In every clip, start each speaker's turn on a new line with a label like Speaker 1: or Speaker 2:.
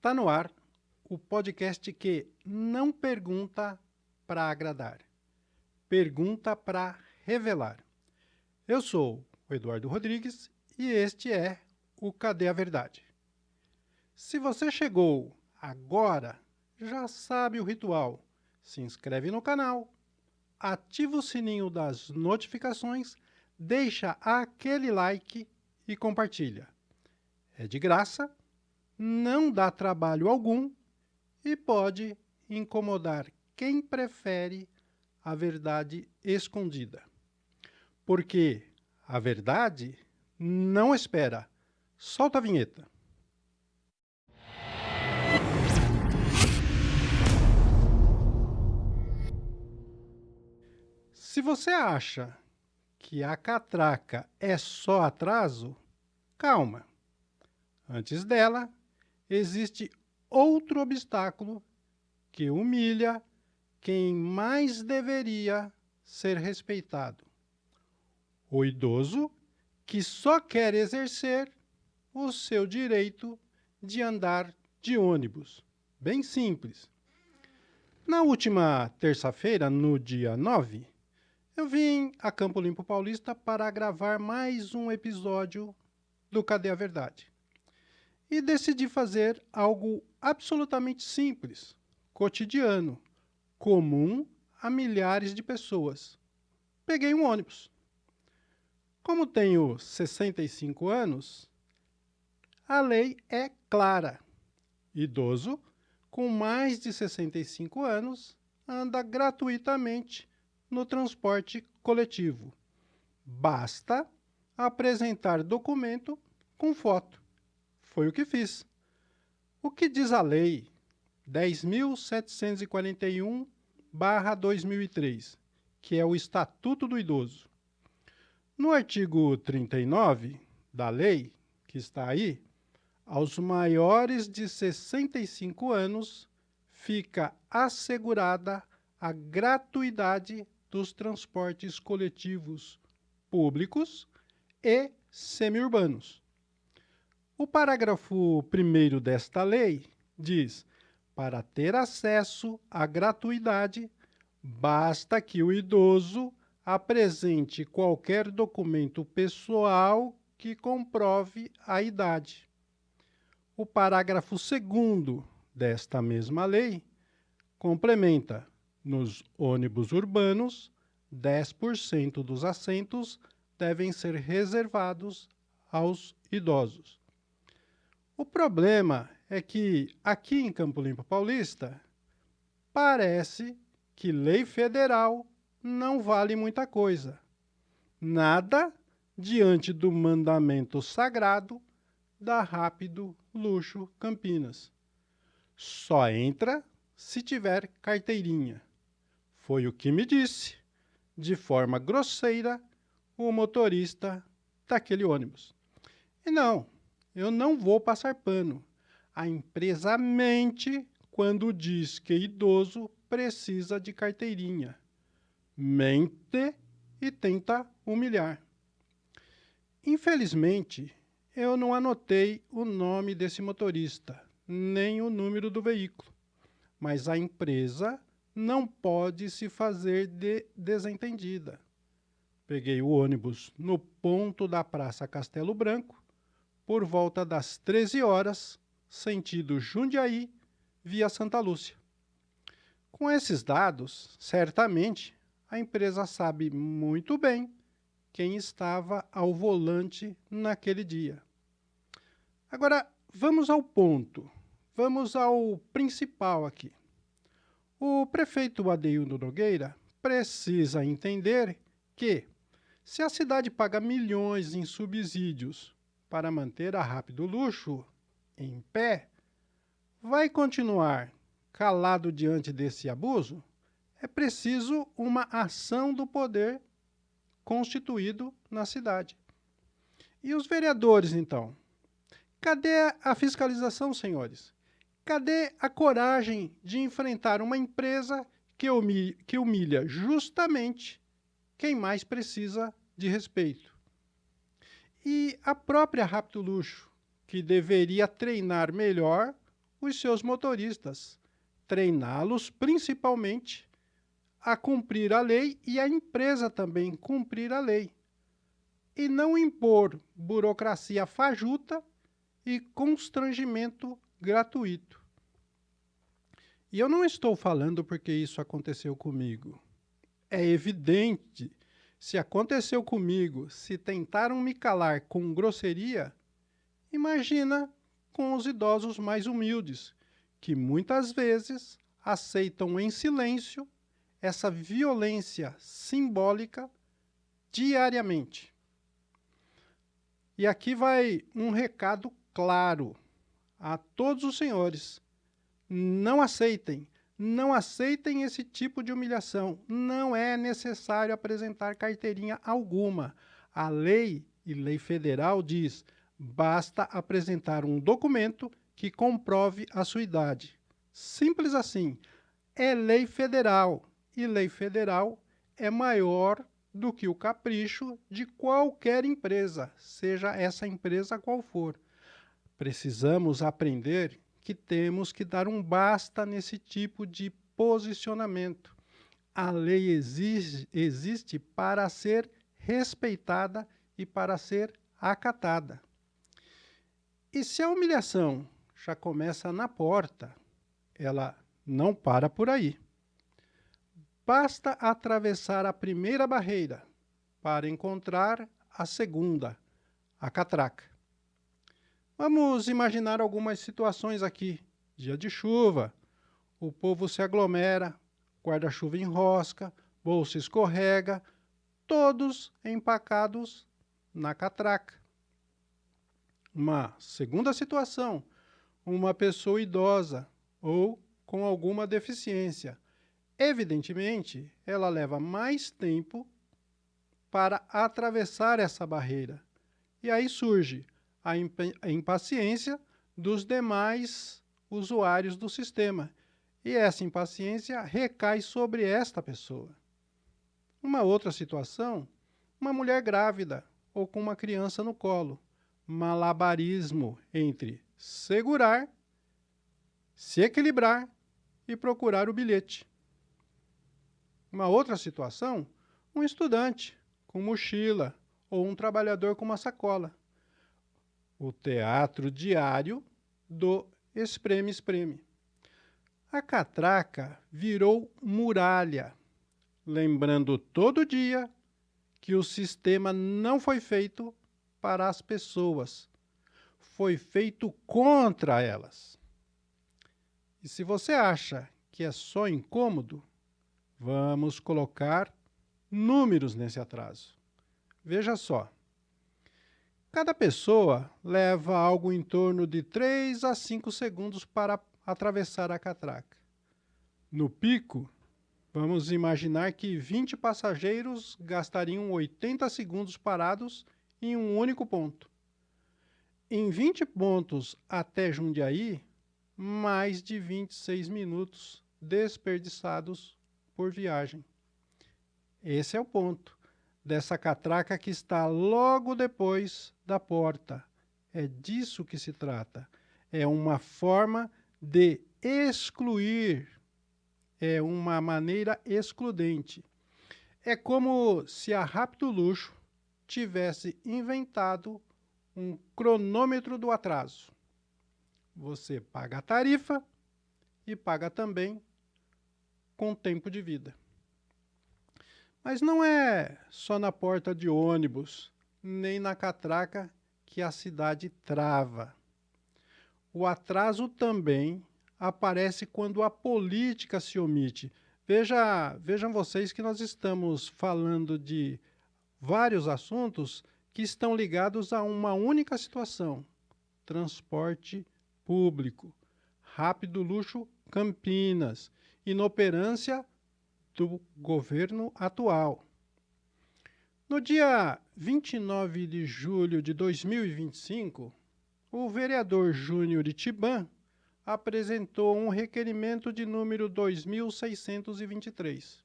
Speaker 1: Está no ar o podcast que não pergunta para agradar, pergunta para revelar. Eu sou o Eduardo Rodrigues e este é o Cadê a Verdade? Se você chegou agora, já sabe o ritual. Se inscreve no canal, ativa o sininho das notificações, deixa aquele like e compartilha. É de graça, não dá trabalho algum e pode incomodar quem prefere a verdade escondida. Porque a verdade não espera. Solta a vinheta. Se você acha que a catraca é só atraso, calma. Antes dela, existe outro obstáculo que humilha quem mais deveria ser respeitado. O idoso que só quer exercer o seu direito de andar de ônibus. Bem simples. Na última terça-feira, no dia 9, eu vim a Campo Limpo Paulista para gravar mais um episódio do Cadê a Verdade? E decidi fazer algo absolutamente simples, cotidiano, comum a milhares de pessoas. Peguei um ônibus. Como tenho 65 anos, a lei é clara. Idoso com mais de 65 anos anda gratuitamente no transporte coletivo. Basta apresentar documento com foto. Foi o que fiz. O que diz a lei 10.741/2003, que é o Estatuto do Idoso? No artigo 39 da lei, que está aí, aos maiores de 65 anos fica assegurada a gratuidade dos transportes coletivos públicos e semiurbanos. O parágrafo 1º desta lei diz: para ter acesso à gratuidade, basta que o idoso apresente qualquer documento pessoal que comprove a idade. O parágrafo 2º desta mesma lei complementa: nos ônibus urbanos, 10% dos assentos devem ser reservados aos idosos. O problema é que, aqui em Campo Limpo Paulista, parece que lei federal não vale muita coisa. Nada diante do mandamento sagrado da Rápido Luxo Campinas. Só entra se tiver carteirinha. Foi o que me disse, de forma grosseira, o motorista daquele ônibus. E não, eu não vou passar pano. A empresa mente quando diz que idoso precisa de carteirinha. Mente e tenta humilhar. Infelizmente, eu não anotei o nome desse motorista, nem o número do veículo. Mas a empresa não pode se fazer de desentendida. Peguei o ônibus no ponto da Praça Castelo Branco, por volta das 13 horas, sentido Jundiaí, via Santa Lúcia. Com esses dados, certamente, a empresa sabe muito bem quem estava ao volante naquele dia. Agora, vamos ao ponto. Vamos ao principal aqui. O prefeito Adeildo Nogueira precisa entender que, se a cidade paga milhões em subsídios para manter a Rápido Luxo em pé, vai continuar calado diante desse abuso? É preciso uma ação do poder constituído na cidade. E os vereadores, então? Cadê a fiscalização, senhores? Cadê a coragem de enfrentar uma empresa que humilha justamente quem mais precisa de respeito? E a própria Rápido Luxo, que deveria treinar melhor os seus motoristas, treiná-los principalmente a cumprir a lei e a empresa também cumprir a lei, e não impor burocracia fajuta e constrangimento gratuito. E eu não estou falando porque isso aconteceu comigo. É evidente, se aconteceu comigo, se tentaram me calar com grosseria, imagina com os idosos mais humildes, que muitas vezes aceitam em silêncio essa violência simbólica diariamente. E aqui vai um recado claro a todos os senhores. Não aceitem esse tipo de humilhação. Não é necessário apresentar carteirinha alguma. A lei e lei federal diz: basta apresentar um documento que comprove a sua idade. Simples assim. É lei federal. E lei federal é maior do que o capricho de qualquer empresa, seja essa empresa qual for. Precisamos aprender que temos que dar um basta nesse tipo de posicionamento. A lei existe para ser respeitada e para ser acatada. E se a humilhação já começa na porta, ela não para por aí. Basta atravessar a primeira barreira para encontrar a segunda, a catraca. Vamos imaginar algumas situações aqui. Dia de chuva, o povo se aglomera, guarda-chuva enrosca, bolsa escorrega, todos empacados na catraca. Uma segunda situação, uma pessoa idosa ou com alguma deficiência. Evidentemente, ela leva mais tempo para atravessar essa barreira. E aí surge a impaciência dos demais usuários do sistema. E essa impaciência recai sobre esta pessoa. Uma outra situação, uma mulher grávida ou com uma criança no colo. Malabarismo entre segurar, se equilibrar e procurar o bilhete. Uma outra situação, um estudante com mochila ou um trabalhador com uma sacola. O teatro diário do espreme-espreme. A catraca virou muralha, lembrando todo dia que o sistema não foi feito para as pessoas, foi feito contra elas. E se você acha que é só incômodo, vamos colocar números nesse atraso. Veja só. Cada pessoa leva algo em torno de 3 a 5 segundos para atravessar a catraca. No pico, vamos imaginar que 20 passageiros gastariam 80 segundos parados em um único ponto. Em 20 pontos até Jundiaí, mais de 26 minutos desperdiçados por viagem. Esse é o ponto dessa catraca que está logo depois da porta. É disso que se trata. É uma forma de excluir. É uma maneira excludente. É como se a Rápido Luxo tivesse inventado um cronômetro do atraso. Você paga a tarifa e paga também com tempo de vida. Mas não é só na porta de ônibus, nem na catraca que a cidade trava. O atraso também aparece quando a política se omite. Vejam vocês que nós estamos falando de vários assuntos que estão ligados a uma única situação: transporte público. Rápido Luxo Campinas. Inoperância do governo atual. No dia 29 de julho de 2025, o vereador Júnior Itiban apresentou um requerimento de número 2623.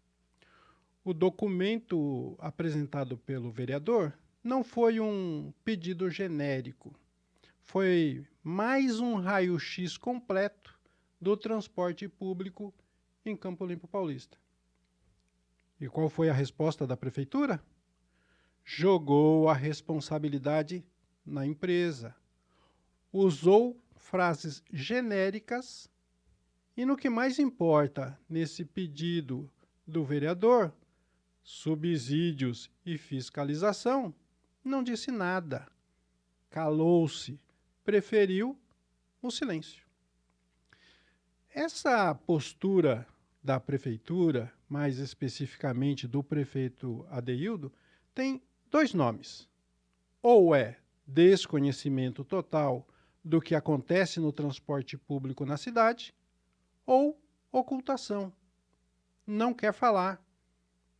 Speaker 1: O documento apresentado pelo vereador não foi um pedido genérico. foi mais um raio-x completo do transporte público em Campo Limpo Paulista. E qual foi a resposta da prefeitura? Jogou a responsabilidade na empresa. Usou frases genéricas e, no que mais importa nesse pedido do vereador, subsídios e fiscalização, não disse nada. Calou-se, preferiu o silêncio. Essa postura da prefeitura, mais especificamente do prefeito Adeildo, tem dois nomes. Ou é desconhecimento total do que acontece no transporte público na cidade, ou ocultação. Não quer falar,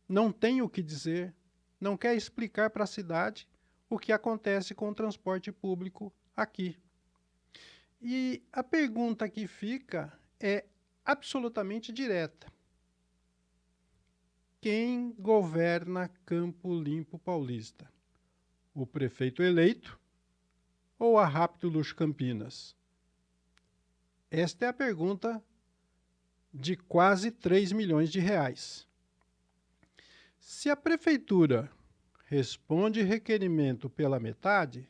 Speaker 1: não tem o que dizer, não quer explicar para a cidade o que acontece com o transporte público aqui. E a pergunta que fica é absolutamente direta. Quem governa Campo Limpo Paulista? O prefeito eleito ou a Rápido Luxo Campinas? Esta é a pergunta de quase 3 milhões de reais. Se a prefeitura responde requerimento pela metade,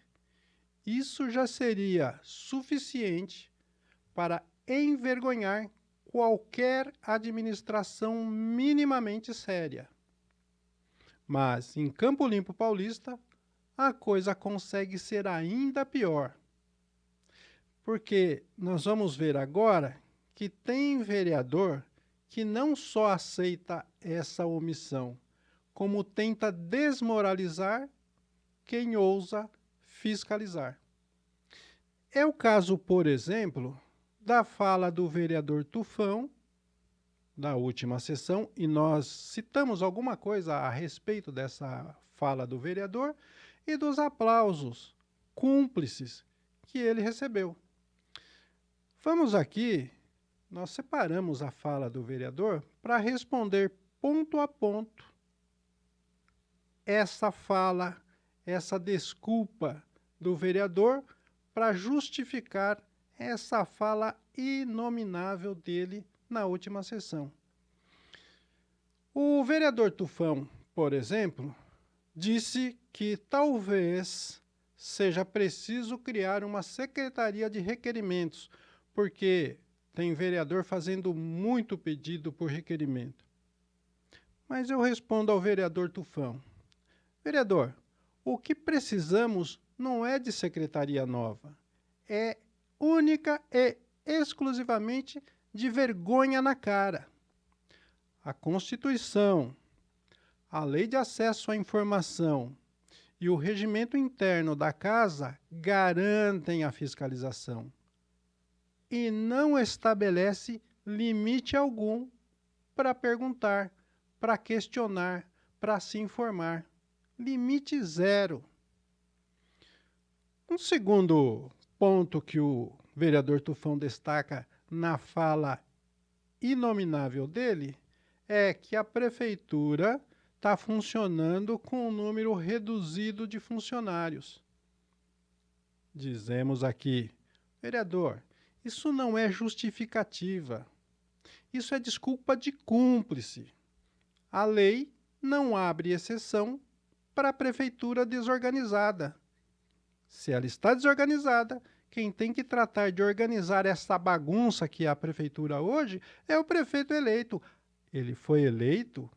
Speaker 1: isso já seria suficiente para envergonhar qualquer administração minimamente séria. Mas em Campo Limpo Paulista, a coisa consegue ser ainda pior. Porque nós vamos ver agora que tem vereador que não só aceita essa omissão, como tenta desmoralizar quem ousa fiscalizar. É o caso, por exemplo, da fala do vereador Tufão, da última sessão, e nós citamos alguma coisa a respeito dessa fala do vereador e dos aplausos cúmplices que ele recebeu. Vamos aqui, nós separamos a fala do vereador para responder ponto a ponto essa fala, essa desculpa do vereador para justificar essa fala inominável dele na última sessão. O vereador Tufão, por exemplo, disse que talvez seja preciso criar uma secretaria de requerimentos, porque tem vereador fazendo muito pedido por requerimento. Mas eu respondo ao vereador Tufão: vereador, o que precisamos não é de secretaria nova, é única e exclusivamente de vergonha na cara. A Constituição, a Lei de Acesso à Informação e o regimento interno da Casa garantem a fiscalização e não estabelece limite algum para perguntar, para questionar, para se informar. Limite zero. Um segundo ponto que o vereador Tufão destaca na fala inominável dele é que a prefeitura está funcionando com um número reduzido de funcionários. Dizemos aqui, vereador, isso não é justificativa. Isso é desculpa de cúmplice. A lei não abre exceção para a prefeitura desorganizada. Se ela está desorganizada, quem tem que tratar de organizar essa bagunça que é a prefeitura hoje é o prefeito eleito. Ele foi eleito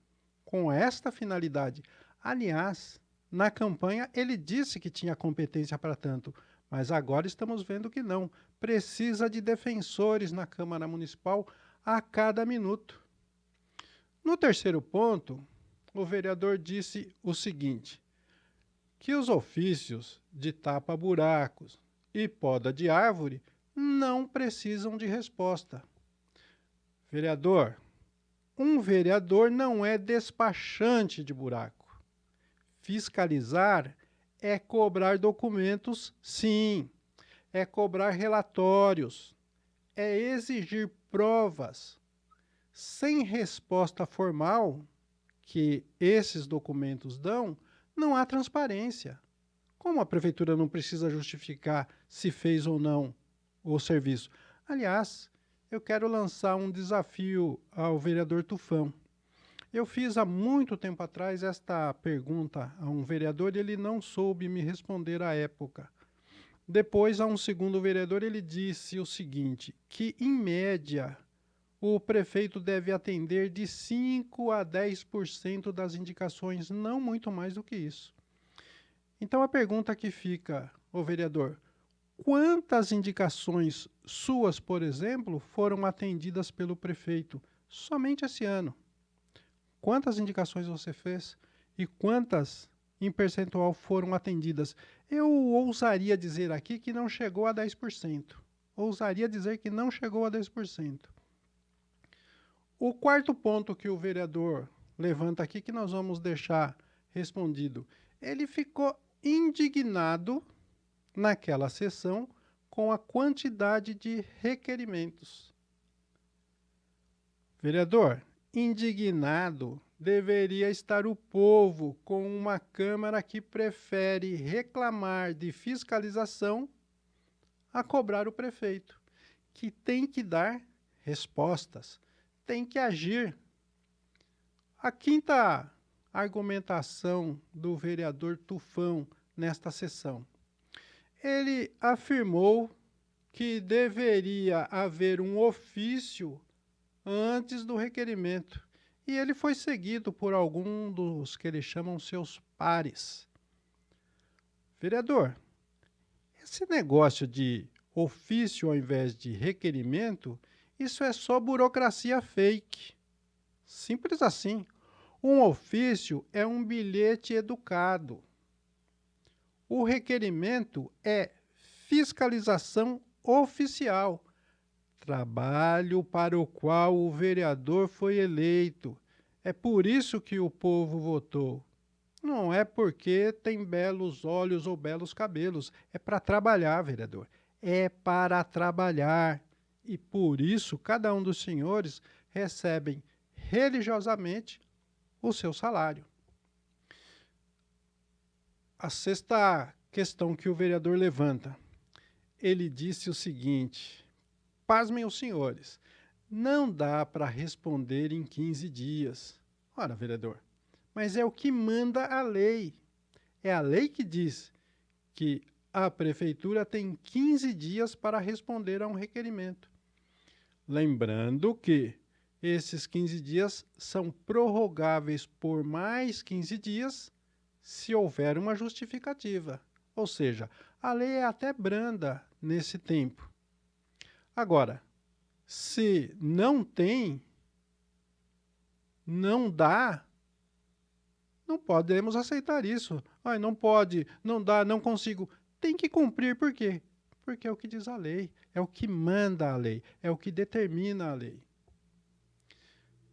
Speaker 1: com esta finalidade. Aliás, na campanha ele disse que tinha competência para tanto, mas agora estamos vendo que não. Precisa de defensores na Câmara Municipal a cada minuto. No terceiro ponto, o vereador disse o seguinte: que os ofícios de tapa-buracos e poda de árvore não precisam de resposta. Vereador, um vereador não é despachante de buraco. Fiscalizar é cobrar documentos, sim. É cobrar relatórios. É exigir provas. Sem resposta formal que esses documentos dão, não há transparência. Como a prefeitura não precisa justificar se fez ou não o serviço? Aliás, eu quero lançar um desafio ao vereador Tufão. Eu fiz há muito tempo atrás esta pergunta a um vereador e ele não soube me responder à época. Depois, a um segundo vereador, ele disse o seguinte, que, em média, o prefeito deve atender de 5 a 10% das indicações, não muito mais do que isso. Então, a pergunta que fica, ô vereador, quantas indicações suas, por exemplo, foram atendidas pelo prefeito somente esse ano? Quantas indicações você fez e quantas em percentual foram atendidas? Eu ousaria dizer aqui que não chegou a 10%. Ousaria dizer que não chegou a 10%. O quarto ponto que o vereador levanta aqui, que nós vamos deixar respondido, ele ficou indignado naquela sessão com a quantidade de requerimentos. Vereador, indignado deveria estar o povo com uma Câmara que prefere reclamar de fiscalização a cobrar o prefeito, que tem que dar respostas, tem que agir. A quinta argumentação do vereador Tufão nesta sessão. Ele afirmou que deveria haver um ofício antes do requerimento. E ele foi seguido por algum dos que eles chamam seus pares. Vereador, esse negócio de ofício ao invés de requerimento, isso é só burocracia fake. Simples assim. Um ofício é um bilhete educado. O requerimento é fiscalização oficial. Trabalho para o qual o vereador foi eleito. É por isso que o povo votou. Não é porque tem belos olhos ou belos cabelos. É para trabalhar, vereador. É para trabalhar. E por isso cada um dos senhores recebem religiosamente o seu salário. A sexta questão que o vereador levanta. Ele disse o seguinte: pasmem os senhores, não dá para responder em 15 dias. Ora, vereador, mas é o que manda a lei. É a lei que diz que a prefeitura tem 15 dias para responder a um requerimento. Lembrando que esses 15 dias são prorrogáveis por mais 15 dias se houver uma justificativa. Ou seja, a lei é até branda nesse tempo. Agora, se não tem, não dá, não podemos aceitar isso. Ai, não pode, não dá, não consigo. Tem que cumprir, por quê? Porque é o que diz a lei, é o que manda a lei, é o que determina a lei.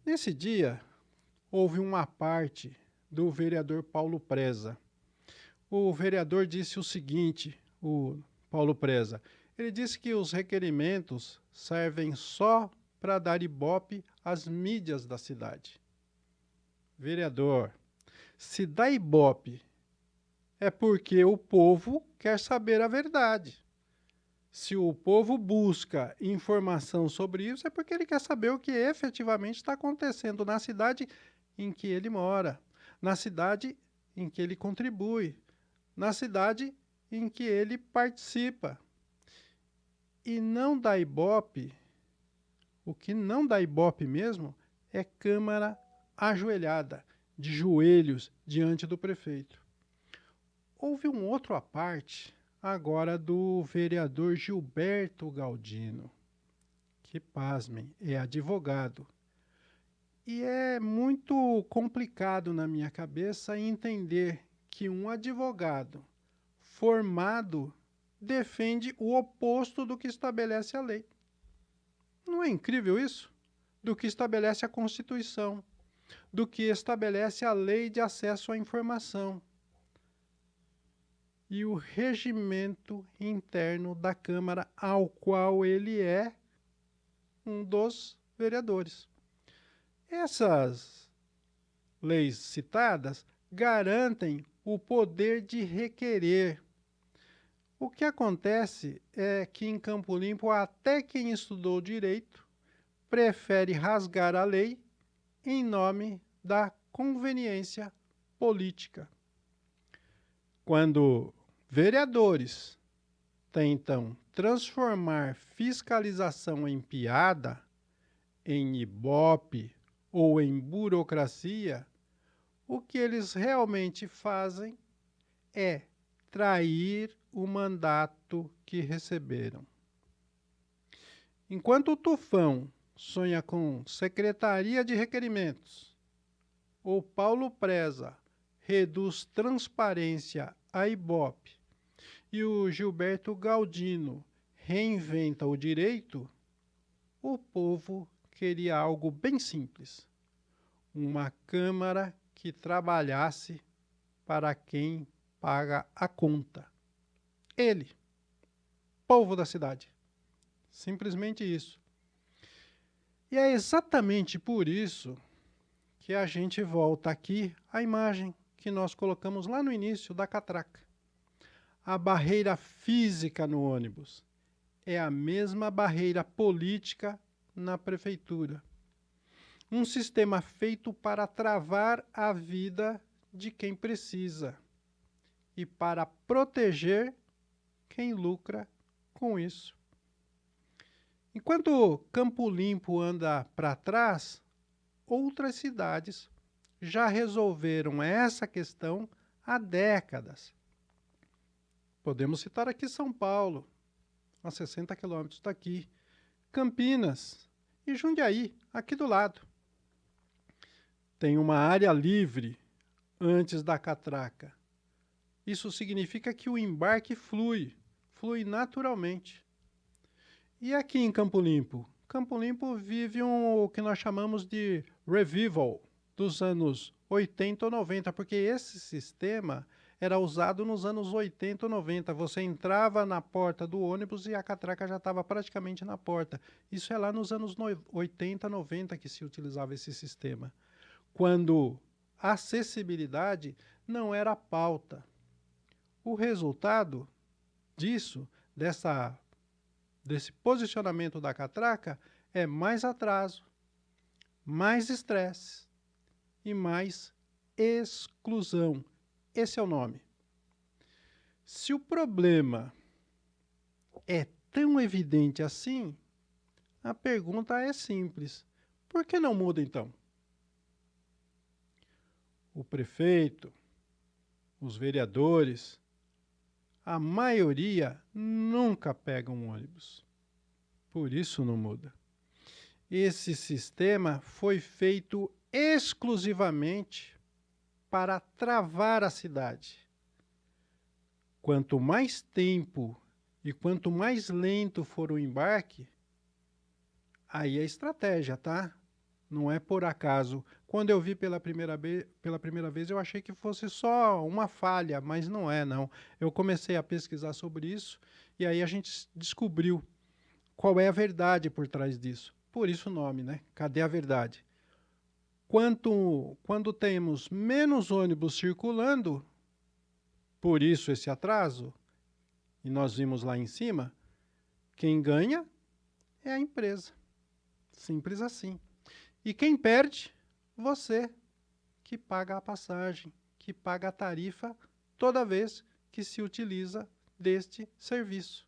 Speaker 1: Nesse dia, houve uma parte do vereador Paulo Preza. O vereador disse o seguinte, o Paulo Preza, ele disse que os requerimentos servem só para dar ibope às mídias da cidade. Vereador, se dá ibope é porque o povo quer saber a verdade. Se o povo busca informação sobre isso, é porque ele quer saber o que efetivamente está acontecendo na cidade em que ele mora, na cidade em que ele contribui, na cidade em que ele participa. E não dá ibope, o que não dá ibope mesmo, é Câmara ajoelhada, de joelhos, diante do prefeito. Houve um outro à parte, agora do vereador Gilberto Galdino, que, pasmem, é advogado. E é muito complicado na minha cabeça entender que um advogado formado defende o oposto do que estabelece a lei. Não é incrível isso? Do que estabelece a Constituição, do que estabelece a Lei de Acesso à Informação e o regimento interno da Câmara, ao qual ele é um dos vereadores. Essas leis citadas garantem o poder de requerer. O que acontece é que em Campo Limpo, até quem estudou direito prefere rasgar a lei em nome da conveniência política. Quando vereadores tentam transformar fiscalização em piada, em ibope ou em burocracia, o que eles realmente fazem é trair o mandato que receberam. Enquanto o Tufão sonha com Secretaria de Requerimentos, o Paulo Preza reduz transparência a ibope e o Gilberto Galdino reinventa o direito, o povo queria algo bem simples. Uma Câmara que trabalhasse para quem paga a conta. Ele, povo da cidade. Simplesmente isso. E é exatamente por isso que a gente volta aqui à imagem que nós colocamos lá no início da catraca. A barreira física no ônibus é a mesma barreira política na prefeitura. Um sistema feito para travar a vida de quem precisa e para proteger quem lucra com isso. Enquanto Campo Limpo anda para trás, outras cidades já resolveram essa questão há décadas. Podemos citar aqui São Paulo, a 60 quilômetros daqui, Campinas e Jundiaí, aqui do lado. Tem uma área livre antes da catraca. Isso significa que o embarque flui naturalmente. E aqui em Campo Limpo? Campo Limpo vive o que nós chamamos de revival dos anos 80 ou 90, porque esse sistema era usado nos anos 80 ou 90. Você entrava na porta do ônibus e a catraca já estava praticamente na porta. Isso é lá nos anos 80, 90 que se utilizava esse sistema, quando a acessibilidade não era pauta. O resultado disso, desse posicionamento da catraca, é mais atraso, mais estresse e mais exclusão. Esse é o nome. Se o problema é tão evidente assim, a pergunta é simples. Por que não muda então? O prefeito, os vereadores, a maioria nunca pega um ônibus. Por isso não muda. Esse sistema foi feito exclusivamente para travar a cidade. Quanto mais tempo e quanto mais lento for o embarque, aí é estratégia, tá? Não é por acaso. Quando eu vi pela primeira vez, eu achei que fosse só uma falha, mas não é, não. Eu comecei a pesquisar sobre isso e aí a gente descobriu qual é a verdade por trás disso. Por isso o nome, né? Cadê a verdade? Quando temos menos ônibus circulando, por isso esse atraso, e nós vimos lá em cima, quem ganha é a empresa. Simples assim. E quem perde? Você, que paga a passagem, que paga a tarifa toda vez que se utiliza deste serviço.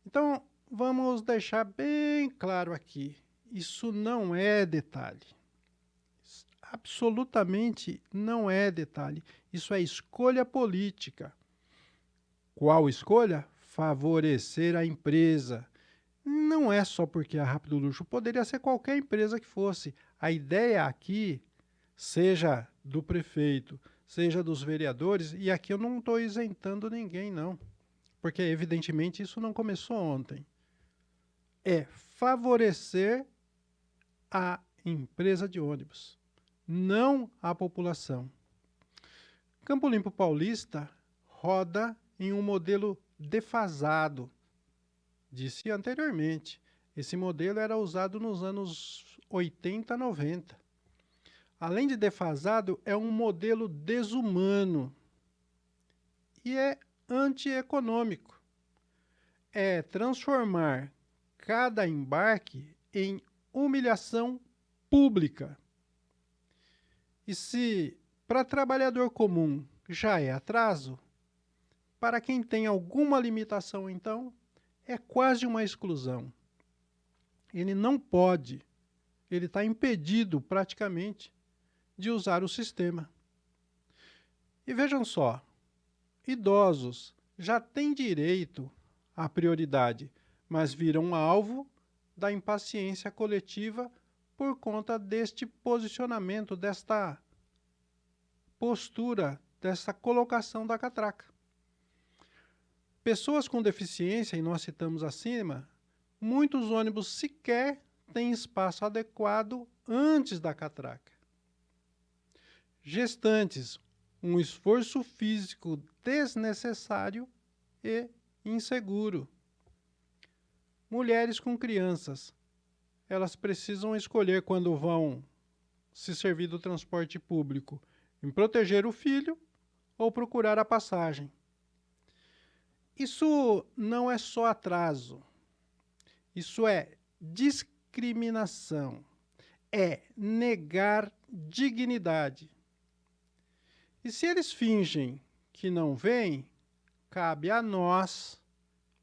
Speaker 1: Então, vamos deixar bem claro aqui, isso não é detalhe. Absolutamente não é detalhe. Isso é escolha política. Qual escolha? Favorecer a empresa. Não é só porque é Rápido Luxo, poderia ser qualquer empresa que fosse. A ideia aqui, seja do prefeito, seja dos vereadores, e aqui eu não estou isentando ninguém, não, porque evidentemente isso não começou ontem, é favorecer a empresa de ônibus, não a população. Campo Limpo Paulista roda em um modelo defasado. Disse anteriormente, esse modelo era usado nos anos 80, 90. Além de defasado, é um modelo desumano. e é antieconômico. É transformar cada embarque em humilhação pública. E se para trabalhador comum já é atraso, para quem tem alguma limitação, então, é quase uma exclusão. Ele não pode, ele está impedido praticamente de usar o sistema. E vejam só, idosos já têm direito à prioridade, mas viram alvo da impaciência coletiva por conta deste posicionamento, desta postura, dessa colocação da catraca. Pessoas com deficiência, e nós citamos acima, muitos ônibus sequer têm espaço adequado antes da catraca. Gestantes, um esforço físico desnecessário e inseguro. Mulheres com crianças, elas precisam escolher quando vão se servir do transporte público, em proteger o filho ou procurar a passagem. Isso não é só atraso, isso é discriminação, é negar dignidade. E se eles fingem que não veem, cabe a nós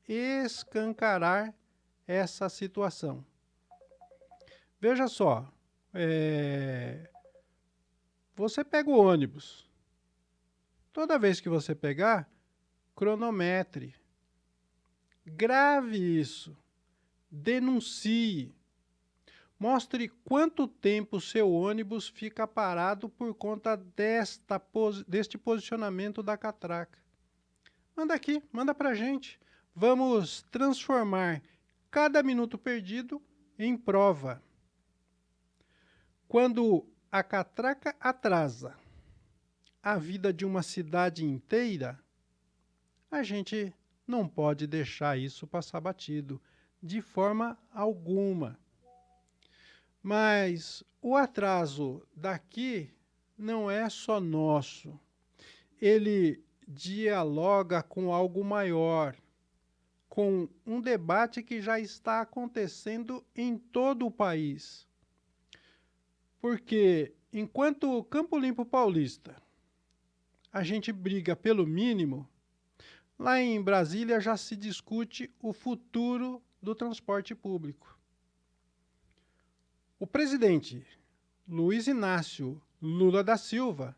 Speaker 1: escancarar essa situação. Veja só, você pega o ônibus. Toda vez que você pegar, cronometre. Grave isso. Denuncie. Mostre quanto tempo seu ônibus fica parado por conta deste posicionamento da catraca. Manda aqui, manda pra gente. Vamos transformar cada minuto perdido em prova. Quando a catraca atrasa a vida de uma cidade inteira, a gente não pode deixar isso passar batido, de forma alguma. Mas o atraso daqui não é só nosso. Ele dialoga com algo maior, com um debate que já está acontecendo em todo o país. Porque enquanto Campo Limpo Paulista a gente briga pelo mínimo, lá em Brasília já se discute o futuro do transporte público. O presidente Luiz Inácio Lula da Silva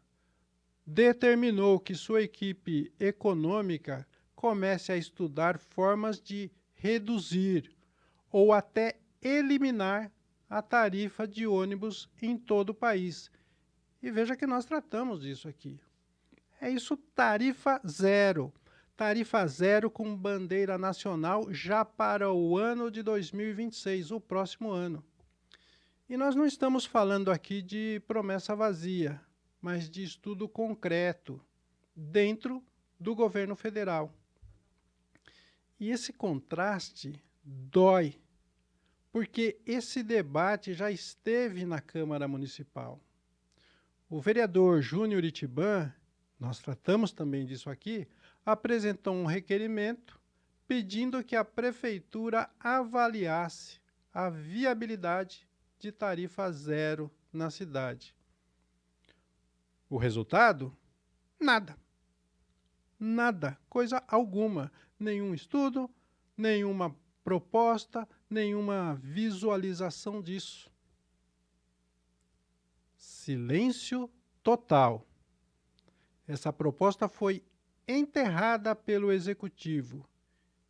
Speaker 1: determinou que sua equipe econômica comece a estudar formas de reduzir ou até eliminar a tarifa de ônibus em todo o país. E veja que nós tratamos disso aqui. É isso, tarifa zero. Tarifa zero com bandeira nacional já para o ano de 2026, o próximo ano. E nós não estamos falando aqui de promessa vazia, mas de estudo concreto dentro do governo federal. E esse contraste dói, porque esse debate já esteve na Câmara Municipal. O vereador Júnior Itibã, nós tratamos também disso aqui, apresentou um requerimento pedindo que a prefeitura avaliasse a viabilidade de tarifa zero na cidade. O resultado? Nada. Nada, coisa alguma. Nenhum estudo, nenhuma proposta, nenhuma visualização disso. Silêncio total. Essa proposta foi enterrada pelo Executivo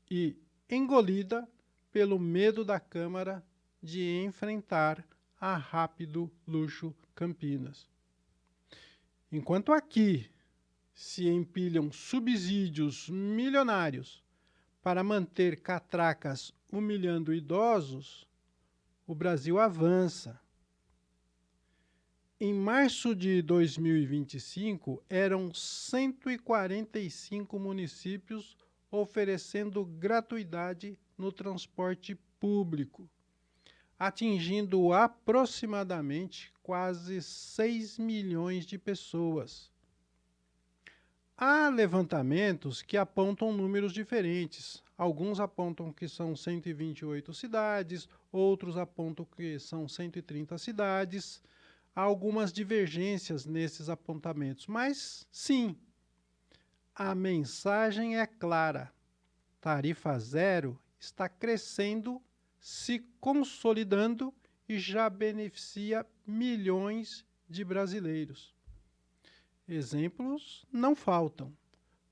Speaker 1: e engolida pelo medo da Câmara de enfrentar a Rápido Luxo Campinas. Enquanto aqui se empilham subsídios milionários para manter catracas humilhando idosos, o Brasil avança. Em março de 2025, eram 145 municípios oferecendo gratuidade no transporte público, atingindo aproximadamente quase 6 milhões de pessoas. Há levantamentos que apontam números diferentes. Alguns apontam que são 128 cidades, outros apontam que são 130 cidades. Há algumas divergências nesses apontamentos, mas sim, a mensagem é clara. Tarifa zero está crescendo, se consolidando e já beneficia milhões de brasileiros. Exemplos não faltam.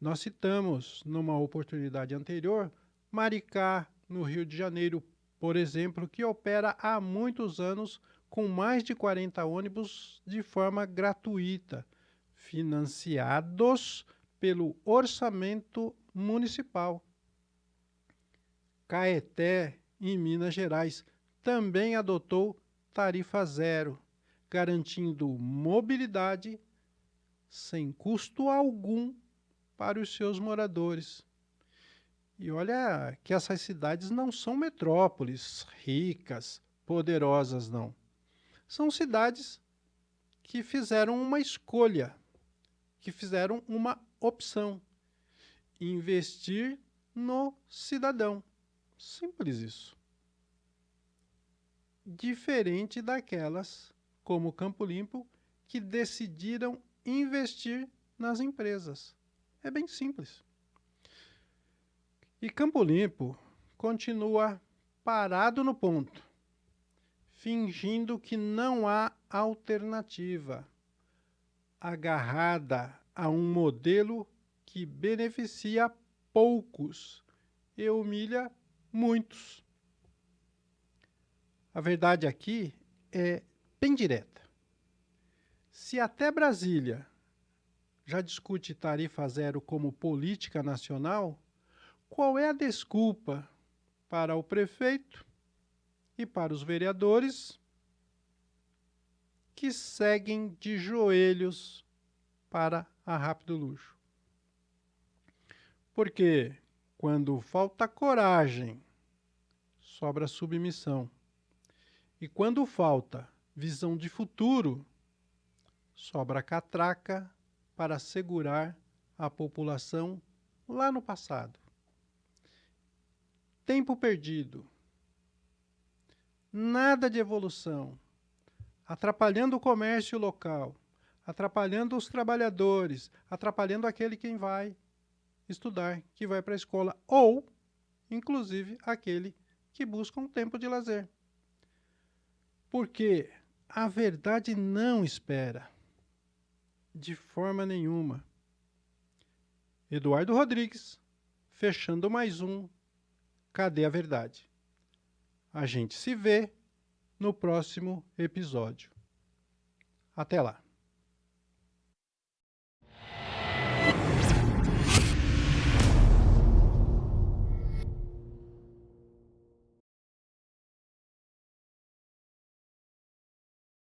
Speaker 1: Nós citamos, numa oportunidade anterior, Maricá, no Rio de Janeiro, por exemplo, que opera há muitos anos com mais de 40 ônibus de forma gratuita, financiados pelo orçamento municipal. Caeté, em Minas Gerais, também adotou tarifa zero, garantindo mobilidade sem custo algum para os seus moradores. E olha que essas cidades não são metrópoles ricas, poderosas, não. São cidades que fizeram uma escolha, que fizeram uma opção. Investir no cidadão. Simples isso. Diferente daquelas, como Campo Limpo, que decidiram investir nas empresas. É bem simples. E Campo Limpo continua parado no ponto, fingindo que não há alternativa, agarrada a um modelo que beneficia poucos e humilha muitos. A verdade aqui é bem direta. Se até Brasília já discute tarifa zero como política nacional, qual é a desculpa para o prefeito e para os vereadores que seguem de joelhos para a Rápido Luxo? Porque quando falta coragem, sobra submissão. E quando falta visão de futuro, sobra catraca para segurar a população lá no passado. Tempo perdido. Nada de evolução. Atrapalhando o comércio local, atrapalhando os trabalhadores, atrapalhando aquele quem vai estudar, que vai para a escola, ou, inclusive, aquele que busca um tempo de lazer. Porque a verdade não espera, de forma nenhuma. Eduardo Rodrigues, fechando mais um Cadê a Verdade? A gente se vê no próximo episódio. Até lá!